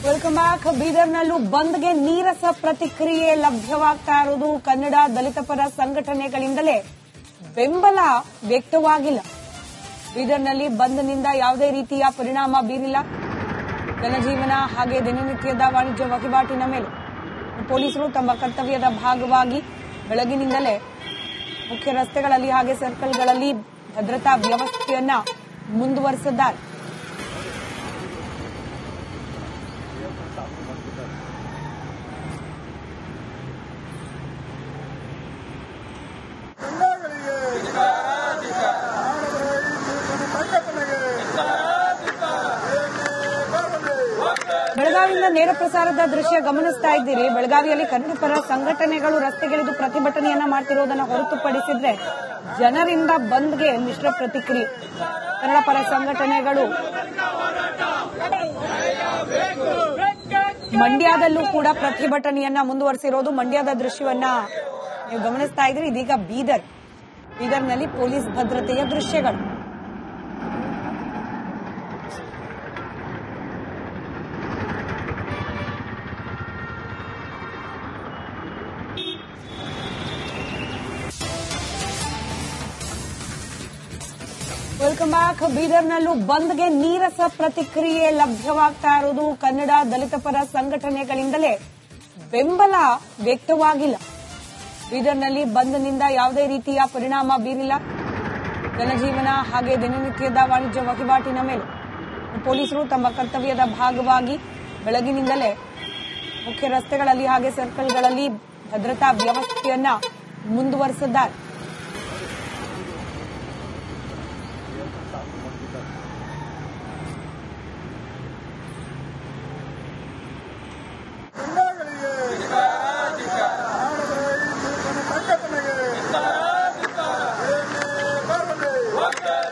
Welcome back. ಬೀದರ್ನಲ್ಲೂ ಬಂದ್ಗೆ ನೀರಸ ಪ್ರತಿಕ್ರಿಯೆ ಲಭ್ಯವಾಗ್ತಾ ಇರುವುದು ಕನ್ನಡ ದಲಿತ ಪರ ಸಂಘಟನೆಗಳಿಂದಲೇ ಬೆಂಬಲ ವ್ಯಕ್ತವಾಗಿಲ್ಲ. ಬೀದರ್ನಲ್ಲಿ ಬಂದ್ನಿಂದ ಯಾವುದೇ ರೀತಿಯ ಪರಿಣಾಮ ಬೀರಿಲ್ಲ. ಜನಜೀವನ ಹಾಗೆ ದಿನನಿತ್ಯದ ವಾಣಿಜ್ಯ ವಹಿವಾಟಿನ ಮೇಲೆ ಪೊಲೀಸರು ತಮ್ಮ ಕರ್ತವ್ಯದ ಭಾಗವಾಗಿ ಬೆಳಗಿನಿಂದಲೇ ಮುಖ್ಯ ರಸ್ತೆಗಳಲ್ಲಿ ಹಾಗೆ ಸರ್ಕಲ್ಗಳಲ್ಲಿ ಭದ್ರತಾ ವ್ಯವಸ್ಥೆಯನ್ನ ಮುಂದುವರೆಸಿದ್ದಾರೆ. ಬೆಳಗಾವಿಯಿಂದ ನೇರ ಪ್ರಸಾರದ ದೃಶ್ಯ ಗಮನಿಸ್ತಾ ಇದ್ದೀರಿ. ಬೆಳಗಾವಿಯಲ್ಲಿ ಕನ್ನಡ ಪರ ಸಂಘಟನೆಗಳು ರಸ್ತೆಗಿಳಿದು ಪ್ರತಿಭಟನೆಯನ್ನ ಮಾಡ್ತಿರೋದನ್ನ ಹೊರತುಪಡಿಸಿದ್ರೆ ಜನರಿಂದ ಬಂದ್ಗೆ ಮಿಶ್ರ ಪ್ರತಿಕ್ರಿಯೆ. ಕನ್ನಡ ಪರ ಸಂಘಟನೆಗಳು ಮಂಡ್ಯದಲ್ಲೂ ಕೂಡ ಪ್ರತಿಭಟನೆಯನ್ನ ಮುಂದುವರೆಸಿರೋದು ಮಂಡ್ಯದ ದೃಶ್ಯವನ್ನ ನೀವು ಗಮನಿಸ್ತಾ ಇದ್ದೀರಿ. ಇದೀಗ ಬೀದರ್ನಲ್ಲಿ ಪೊಲೀಸ್ ಭದ್ರತೆಯ ದೃಶ್ಯಗಳು. Welcome back. ಬೀದರ್ನಲ್ಲೂ ಬಂದ್ಗೆ ನೀರಸ ಪ್ರತಿಕ್ರಿಯೆ ಲಭ್ಯವಾಗ್ತಾ ಇರುವುದು ಕನ್ನಡ ದಲಿತ ಪರ ಸಂಘಟನೆಗಳಿಂದಲೇ ಬೆಂಬಲ ವ್ಯಕ್ತವಾಗಿಲ್ಲ. ಬೀದರ್ನಲ್ಲಿ ಬಂದ್ನಿಂದ ಯಾವುದೇ ರೀತಿಯ ಪರಿಣಾಮ ಬೀರಿಲ್ಲ. ಜನಜೀವನ ಹಾಗೆ ದಿನನಿತ್ಯದ ವಾಣಿಜ್ಯ ವಹಿವಾಟಿನ ಮೇಲೆ ಪೊಲೀಸರು ತಮ್ಮ ಕರ್ತವ್ಯದ ಭಾಗವಾಗಿ ಬೆಳಗಿನಿಂದಲೇ ಮುಖ್ಯ ರಸ್ತೆಗಳಲ್ಲಿ ಹಾಗೆ ಸರ್ಕಲ್ಗಳಲ್ಲಿ ಭದ್ರತಾ ವ್ಯವಸ್ಥೆಯನ್ನ ಮುಂದುವರೆಸಿದ್ದಾರೆ.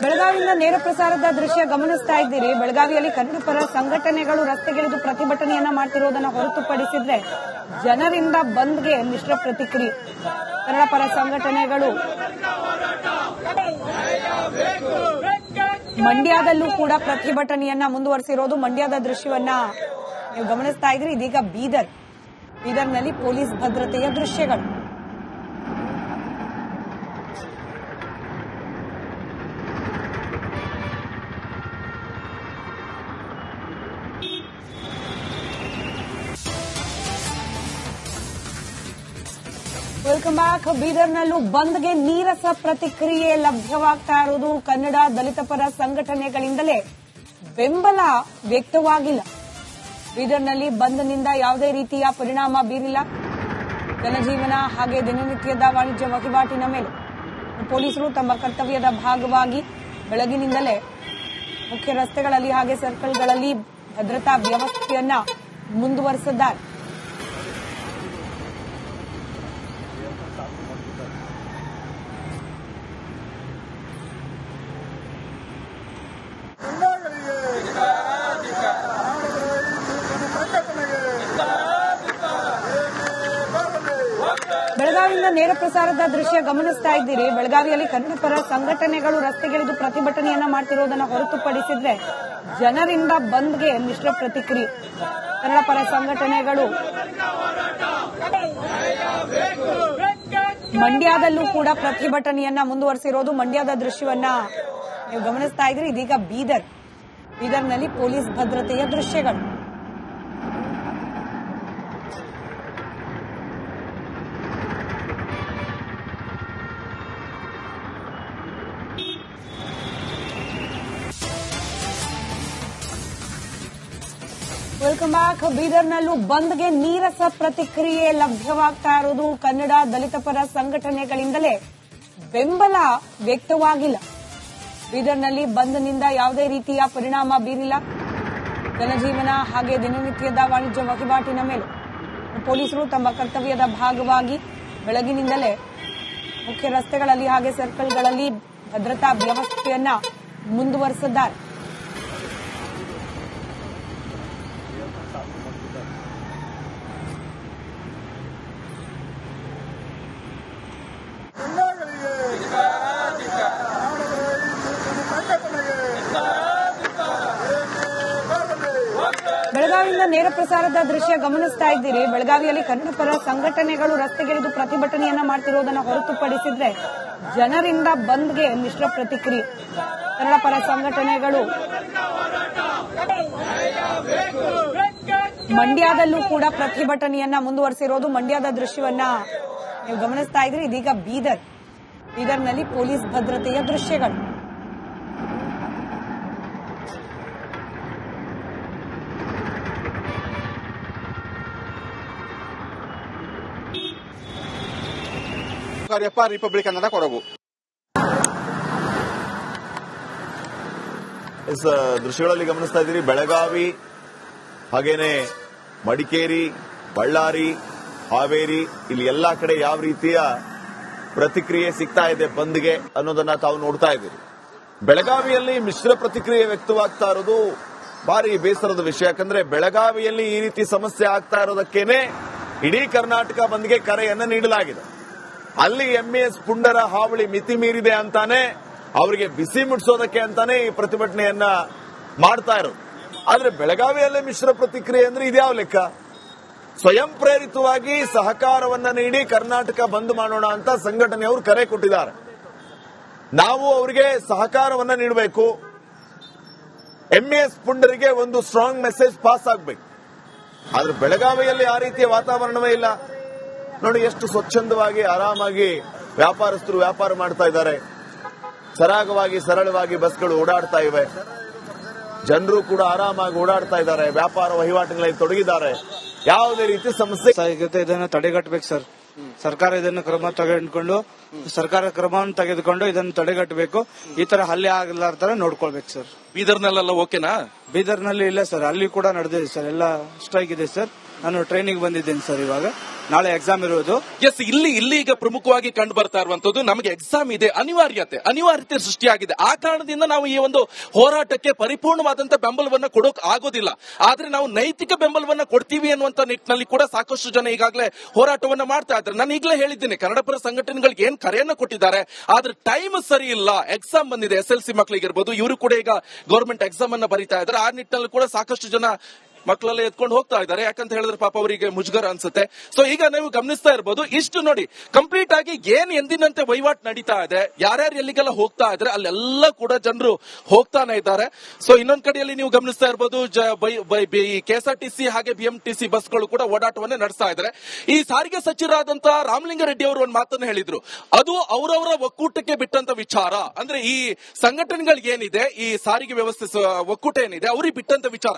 ಬೆಳಗಾವಿಯಿಂದ ನೇರ ಪ್ರಸಾರದ ದೃಶ್ಯ ಗಮನಿಸ್ತಾ ಇದ್ದೀರಿ. ಬೆಳಗಾವಿಯಲ್ಲಿ ಕನ್ನಡ ಪರ ಸಂಘಟನೆಗಳು ರಸ್ತೆಗಿಳಿದು ಪ್ರತಿಭಟನೆಯನ್ನ ಮಾಡ್ತಿರೋದನ್ನ ಹೊರತುಪಡಿಸಿದ್ರೆ ಜನರಿಂದ ಬಂದ್ಗೆ ಮಿಶ್ರ ಪ್ರತಿಕ್ರಿಯೆ. ಕನ್ನಡ ಪರ ಸಂಘಟನೆಗಳು ಮಂಡ್ಯದಲ್ಲೂ ಕೂಡ ಪ್ರತಿಭಟನೆಯನ್ನ ಮುಂದುವರೆಸಿರೋದು ಮಂಡ್ಯದ ದೃಶ್ಯವನ್ನ ನೀವು ಗಮನಿಸ್ತಾ ಇದ್ದೀರಿ. ಇದೀಗ ಬೀದರ್ನಲ್ಲಿ ಪೊಲೀಸ್ ಭದ್ರತೆಯ ದೃಶ್ಯಗಳು. Welcome back. ಬೀದರ್ನಲ್ಲೂ ಬಂದ್ಗೆ ನೀರಸ ಪ್ರತಿಕ್ರಿಯೆ ಲಭ್ಯವಾಗ್ತಾ ಇರುವುದು ಕನ್ನಡ ದಲಿತ ಪರ ಸಂಘಟನೆಗಳಿಂದಲೇ ಬೆಂಬಲ ವ್ಯಕ್ತವಾಗಿಲ್ಲ. ಬೀದರ್ನಲ್ಲಿ ಬಂದ್ನಿಂದ ಯಾವುದೇ ರೀತಿಯ ಪರಿಣಾಮ ಬೀರಿಲ್ಲ. ಜನಜೀವನ ಹಾಗೆ ದಿನನಿತ್ಯದ ವಾಣಿಜ್ಯ ವಹಿವಾಟಿನ ಮೇಲೆ ಪೊಲೀಸರು ತಮ್ಮ ಕರ್ತವ್ಯದ ಭಾಗವಾಗಿ ಬೆಳಗಿನಿಂದಲೇ ಮುಖ್ಯ ರಸ್ತೆಗಳಲ್ಲಿ ಹಾಗೆ ಸರ್ಕಲ್ಗಳಲ್ಲಿ ಭದ್ರತಾ ವ್ಯವಸ್ಥೆಯನ್ನ ಮುಂದುವರೆಸಿದ್ದಾರೆ. ಬೆಳಗಾವಿಯಿಂದ ನೇರ ಪ್ರಸಾರದ ದೃಶ್ಯ ಗಮನಿಸ್ತಾ ಇದ್ದೀರಿ. ಬೆಳಗಾವಿಯಲ್ಲಿ ಕನ್ನಡ ಪರ ಸಂಘಟನೆಗಳು ರಸ್ತೆಗಿಳಿದು ಪ್ರತಿಭಟನೆಯನ್ನ ಮಾಡ್ತಿರೋದನ್ನ ಹೊರತುಪಡಿಸಿದ್ರೆ ಜನರಿಂದ ಬಂದ್ಗೆ ಮಿಶ್ರ ಪ್ರತಿಕ್ರಿಯೆ. ಕನ್ನಡ ಪರ ಸಂಘಟನೆಗಳು ಮಂಡ್ಯದಲ್ಲೂ ಕೂಡ ಪ್ರತಿಭಟನೆಯನ್ನ ಮುಂದುವರೆಸಿರೋದು ಮಂಡ್ಯದ ದೃಶ್ಯವನ್ನ ನೀವು ಗಮನಿಸ್ತಾ ಇದ್ದೀರಿ. ಇದೀಗ ಬೀದರ್ನಲ್ಲಿ ಪೊಲೀಸ್ ಭದ್ರತೆಯ ದೃಶ್ಯಗಳು. Welcome back. ಬೀದರ್ನಲ್ಲೂ ಬಂದ್ಗೆ ನೀರಸ ಪ್ರತಿಕ್ರಿಯೆ ಲಭ್ಯವಾಗ್ತಾ ಇರುವುದು ಕನ್ನಡ ದಲಿತ ಪರ ಸಂಘಟನೆಗಳಿಂದಲೇ ಬೆಂಬಲ ವ್ಯಕ್ತವಾಗಿಲ್ಲ. ಬೀದರ್ನಲ್ಲಿ ಬಂದ್ನಿಂದ ಯಾವುದೇ ರೀತಿಯ ಪರಿಣಾಮ ಬೀರಿಲ್ಲ. ಜನಜೀವನ ಹಾಗೆ ದಿನನಿತ್ಯದ ವಾಣಿಜ್ಯ ವಹಿವಾಟಿನ ಮೇಲೆ ಪೊಲೀಸರು ತಮ್ಮ ಕರ್ತವ್ಯದ ಭಾಗವಾಗಿ ಬೆಳಗಿನಿಂದಲೇ ಮುಖ್ಯ ರಸ್ತೆಗಳಲ್ಲಿ ಹಾಗೆ ಸರ್ಕಲ್ಗಳಲ್ಲಿ ಭದ್ರತಾ ವ್ಯವಸ್ಥೆಯನ್ನ ಮುಂದುವರೆಸಿದ್ದಾರೆ. ಬೆಳಗಾವಿಯಿಂದ ನೇರ ಪ್ರಸಾರದ ದೃಶ್ಯ ಗಮನಿಸ್ತಾ ಇದ್ದೀರಿ. ಬೆಳಗಾವಿಯಲ್ಲಿ ಕನ್ನಡ ಪರ ಸಂಘಟನೆಗಳು ರಸ್ತೆಗಿಳಿದು ಪ್ರತಿಭಟನೆಯನ್ನ ಮಾಡ್ತಿರೋದನ್ನ ಹೊರತುಪಡಿಸಿದ್ರೆ ಜನರಿಂದ ಬಂದ್ಗೆ ಮಿಶ್ರ ಪ್ರತಿಕ್ರಿಯೆ. ಕನ್ನಡ ಪರ ಸಂಘಟನೆಗಳು ಮಂಡ್ಯದಲ್ಲೂ ಕೂಡ ಪ್ರತಿಭಟನೆಯನ್ನ ಮುಂದುವರೆಸಿರೋದು. ಮಂಡ್ಯದ ದೃಶ್ಯವನ್ನ ನೀವು ಗಮನಿಸ್ತಾ ಇದ್ರಿ. ಇದೀಗ ಬೀದರ್ನಲ್ಲಿ ಪೊಲೀಸ್ ಭದ್ರತೆಯ ದೃಶ್ಯಗಳು. ರಿಪಬ್ಲಿಕ್ ಕನ್ನಡ ಕೊಡಗು ದೃಶ್ಯಗಳಲ್ಲಿ ಗಮನಿಸ್ತಾ ಇದ್ದೀರಿ. ಬೆಳಗಾವಿ ಹಾಗೇನೆ ಮಡಿಕೇರಿ, ಬಳ್ಳಾರಿ, ಹಾವೇರಿ ಇಲ್ಲಿ ಎಲ್ಲಾ ಕಡೆ ಯಾವ ರೀತಿಯ ಪ್ರತಿಕ್ರಿಯೆ ಸಿಗ್ತಾ ಇದೆ ಬಂದ್ಗೆ ಅನ್ನೋದನ್ನ ತಾವು ನೋಡ್ತಾ ಇದ್ದೀರಿ. ಬೆಳಗಾವಿಯಲ್ಲಿ ಮಿಶ್ರ ಪ್ರತಿಕ್ರಿಯೆ ವ್ಯಕ್ತವಾಗ್ತಾ ಇರೋದು ಭಾರಿ ಬೇಸರದ ವಿಷಯ. ಯಾಕಂದ್ರೆ ಬೆಳಗಾವಿಯಲ್ಲಿ ಈ ರೀತಿ ಸಮಸ್ಯೆ ಆಗ್ತಾ ಇರೋದಕ್ಕೇನೆ ಇಡೀ ಕರ್ನಾಟಕ ಬಂದ್ಗೆ ಕರೆಯನ್ನ ನೀಡಲಾಗಿದೆ. ಅಲ್ಲಿ ಎಂಇಎಸ್ ಪುಂಡರ ಹಾವಳಿ ಮಿತಿ ಮೀರಿದೆ ಅಂತಾನೆ ಅವರಿಗೆ ಬಿಸಿ ಮುಟ್ಟಿಸೋದಕ್ಕೆ ಅಂತಾನೆ ಈ ಪ್ರತಿಭಟನೆಯನ್ನ ಮಾಡ್ತಾ ಇರೋದು. ಆದ್ರೆ ಬೆಳಗಾವಿಯಲ್ಲೇ ಮಿಶ್ರ ಪ್ರತಿಕ್ರಿಯೆ ಅಂದ್ರೆ ಇದ್ಯಾವ ಲೆಕ್ಕ? ಸ್ವಯಂ ಪ್ರೇರಿತವಾಗಿ ಸಹಕಾರವನ್ನ ನೀಡಿ ಕರ್ನಾಟಕ ಬಂದ್ ಮಾಡೋಣ ಅಂತ ಸಂಘಟನೆಯವರು ಕರೆ ಕೊಟ್ಟಿದ್ದಾರೆ. ನಾವು ಅವರಿಗೆ ಸಹಕಾರವನ್ನ ನೀಡಬೇಕು. ಎಂಇಎಸ್ ಪುಂಡರಿಗೆ ಒಂದು ಸ್ಟ್ರಾಂಗ್ ಮೆಸೇಜ್ ಪಾಸ್ ಆಗಬೇಕು. ಆದ್ರೆ ಬೆಳಗಾವಿಯಲ್ಲಿ ಆ ರೀತಿಯ ವಾತಾವರಣವೇ ಇಲ್ಲ. ನೋಡಿ ಎಷ್ಟು ಸ್ವಚ್ಛಂದವಾಗಿ ಆರಾಮಾಗಿ ವ್ಯಾಪಾರಸ್ಥರು ವ್ಯಾಪಾರ ಮಾಡ್ತಾ ಇದ್ದಾರೆ. ಸರಾಗವಾಗಿ ಸರಳವಾಗಿ ಬಸ್ಗಳು ಓಡಾಡ್ತಾ ಇವೆ. ಜನರು ಕೂಡ ಆರಾಮಾಗಿ ಓಡಾಡ್ತಾ ಇದ್ದಾರೆ, ವ್ಯಾಪಾರ ವಹಿವಾಟುಗಳಲ್ಲಿ ತೊಡಗಿದ್ದಾರೆ. ಯಾವುದೇ ರೀತಿ ಸಮಸ್ಯೆ ಇದನ್ನು ತಡೆಗಟ್ಟಬೇಕು ಸರ್. ಸರ್ಕಾರ ಇದನ್ನು ಕ್ರಮವನ್ನು ತೆಗೆದುಕೊಂಡು ಇದನ್ನು ತಡೆಗಟ್ಟಬೇಕು. ಈ ತರ ಹಲ್ಲೆ ಆಗಲಾರ್ದ ನೋಡ್ಕೊಳ್ಬೇಕು ಸರ್. ಬೀದರ್ನಲ್ಲೆಲ್ಲ ಓಕೆನಾ? ಬೀದರ್ನಲ್ಲಿ ಇಲ್ಲ ಸರ್, ಅಲ್ಲಿ ಕೂಡ ನಡೆದಿದೆ ಸರ್. ಎಲ್ಲ ಸ್ಟ್ರೈಕ್ ಇದೆ ಸರ್. ನಾನು ಟ್ರೈನಿಂಗ್ ಬಂದಿದ್ದೇನೆ ಸರ್. ಇವಾಗ ನಾಳೆ ಎಕ್ಸಾಮ್ ಇರೋದು. ಎಸ್, ಇಲ್ಲಿ ಈಗ ಪ್ರಮುಖವಾಗಿ ಕಂಡು ಬರ್ತಾ ಇರುವಂತದ್ದು ನಮಗೆ ಎಕ್ಸಾಮ್ ಇದೆ, ಅನಿವಾರ್ಯತೆ ಸೃಷ್ಟಿಯಾಗಿದೆ. ಆ ಕಾರಣದಿಂದ ನಾವು ಈ ಒಂದು ಹೋರಾಟಕ್ಕೆ ಪರಿಪೂರ್ಣವಾದಂತಹ ಬೆಂಬಲವನ್ನ ಕೊಡೋಕ್ ಆಗೋದಿಲ್ಲ. ಆದ್ರೆ ನಾವು ನೈತಿಕ ಬೆಂಬಲವನ್ನ ಕೊಡ್ತೀವಿ ಅನ್ನುವಂತ ನಿಟ್ಟಿನಲ್ಲಿ ಕೂಡ ಸಾಕಷ್ಟು ಜನ ಈಗಾಗಲೇ ಹೋರಾಟವನ್ನ ಮಾಡ್ತಾ ಇದ್ದಾರೆ. ನಾನು ಈಗಲೇ ಹೇಳಿದ್ದೇನೆ, ಕನ್ನಡ ಪರ ಸಂಘಟನೆಗಳಿಗೆ ಏನ್ ಕರೆಯನ್ನ ಕೊಟ್ಟಿದ್ದಾರೆ, ಆದ್ರೆ ಟೈಮ್ ಸರಿ ಇಲ್ಲ. ಎಕ್ಸಾಮ್ ಬಂದಿದೆ, SLC ಮಕ್ಕಳಿಗಿರ್ಬೋದು, ಇವರು ಕೂಡ ಈಗ ಗವರ್ಮೆಂಟ್ ಎಕ್ಸಾಮ್ ಅನ್ನ ಬರೀತಾ ಇದ್ದಾರೆ. ಆ ನಿಟ್ಟಿನಲ್ಲಿ ಕೂಡ ಸಾಕಷ್ಟು ಜನ ಮಕ್ಕಳೆಲ್ಲ ಎತ್ಕೊಂಡು ಹೋಗ್ತಾ ಇದ್ದಾರೆ. ಯಾಕಂತ ಹೇಳಿದ್ರೆ ಪಾಪ ಅವರಿಗೆ ಮುಜುಗರ ಅನ್ಸುತ್ತೆ. ಸೊ ಈಗ ನೀವು ಗಮನಿಸ್ತಾ ಇರಬಹುದು, ಇಷ್ಟು ನೋಡಿ ಕಂಪ್ಲೀಟ್ ಆಗಿ ಏನ್ ಎಂದಿನಂತೆ ವಹಿವಾಟು ನಡೀತಾ ಇದೆ, ಯಾರ್ಯಾರು ಎಲ್ಲಿಗೆಲ್ಲ ಹೋಗ್ತಾ ಇದ್ರೆ ಅಲ್ಲೆಲ್ಲ ಕೂಡ ಜನರು ಹೋಗ್ತಾನೆ ಇದ್ದಾರೆ. ಸೊ ಇನ್ನೊಂದ್ ಕಡೆಯಲ್ಲಿ ನೀವು ಗಮನಿಸ್ತಾ ಇರಬಹುದು, KSRTC ಹಾಗೆ BMTC ಬಸ್ಗಳು ಕೂಡ ಓಡಾಟವನ್ನ ನಡೆಸ್ತಾ ಇದ್ದಾರೆ. ಈ ಸಾರಿಗೆ ಸಚಿವರಾದಂತಹ ರಾಮಲಿಂಗಾರೆಡ್ಡಿ ಅವರು ಒಂದು ಮಾತನ್ನು ಹೇಳಿದ್ರು, ಅದು ಅವರವರ ಒಕ್ಕೂಟಕ್ಕೆ ಬಿಟ್ಟಂತ ವಿಚಾರ. ಅಂದ್ರೆ ಈ ಸಂಘಟನೆಗಳಿಗೆ ಏನಿದೆ, ಈ ಸಾರಿಗೆ ವ್ಯವಸ್ಥೆ ಒಕ್ಕೂಟ ಏನಿದೆ, ಅವ್ರಿಗೆ ಬಿಟ್ಟಂತ ವಿಚಾರ.